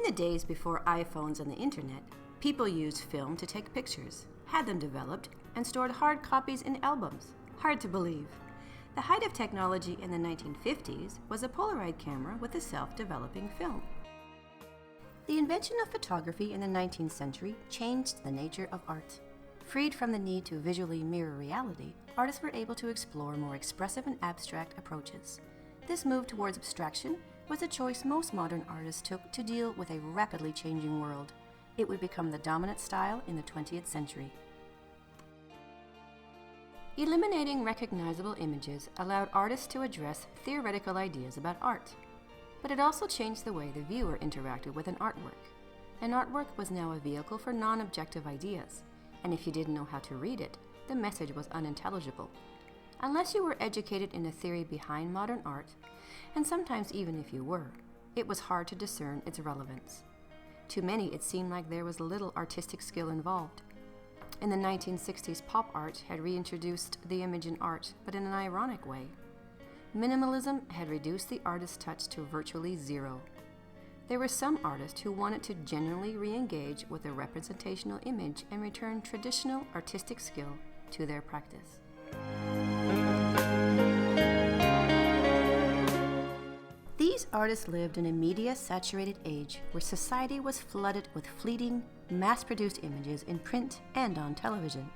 the days before iPhones and the internet, people used film to take pictures, had them developed, and stored hard copies in albums. Hard to believe. The height of technology in the 1950s was a Polaroid camera with a self-developing film. The invention of photography in the 19th century changed the nature of art. Freed from the need to visually mirror reality, artists were able to explore more expressive and abstract approaches. This move towards abstraction was a choice most modern artists took to deal with a rapidly changing world. It would become the dominant style in the 20th century. Eliminating recognizable images allowed artists to address theoretical ideas about art. But it also changed the way the viewer interacted with an artwork. An artwork was now a vehicle for non-objective ideas, and if you didn't know how to read it, the message was unintelligible. Unless you were educated in the theory behind modern art, and sometimes even if you were, it was hard to discern its relevance. To many, it seemed like there was little artistic skill involved. In the 1960s, pop art had reintroduced the image in art, but in an ironic way. Minimalism had reduced the artist's touch to virtually zero. There were some artists who wanted to genuinely re-engage with a representational image and return traditional artistic skill to their practice. These artists lived in a media-saturated age where society was flooded with fleeting, mass-produced images in print and on television.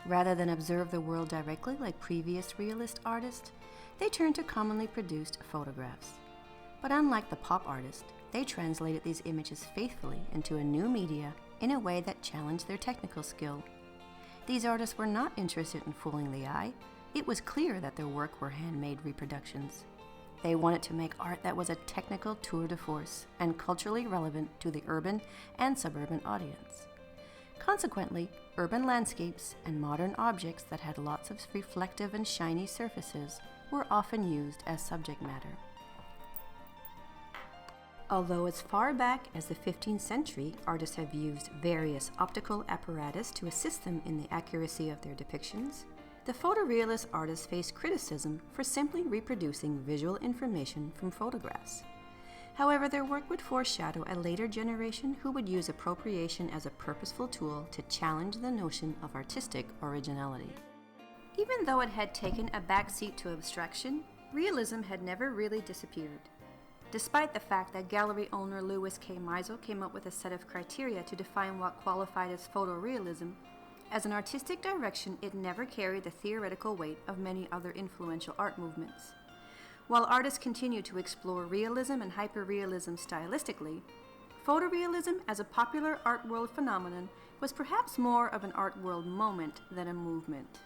Rather than observe the world directly like previous realist artists, they turned to commonly produced photographs. But unlike the pop artist, they translated these images faithfully into a new media in a way that challenged their technical skill. These artists were not interested in fooling the eye. It was clear that their work were handmade reproductions. They wanted to make art that was a technical tour de force and culturally relevant to the urban and suburban audience. Consequently, urban landscapes and modern objects that had lots of reflective and shiny surfaces were often used as subject matter. Although as far back as the 15th century, artists have used various optical apparatus to assist them in the accuracy of their depictions, the photorealist artists faced criticism for simply reproducing visual information from photographs. However, their work would foreshadow a later generation who would use appropriation as a purposeful tool to challenge the notion of artistic originality. Even though it had taken a backseat to abstraction, realism had never really disappeared. Despite the fact that gallery owner Louis K. Meisel came up with a set of criteria to define what qualified as photorealism, as an artistic direction it never carried the theoretical weight of many other influential art movements. While artists continued to explore realism and hyperrealism stylistically, photorealism as a popular art world phenomenon was perhaps more of an art world moment than a movement.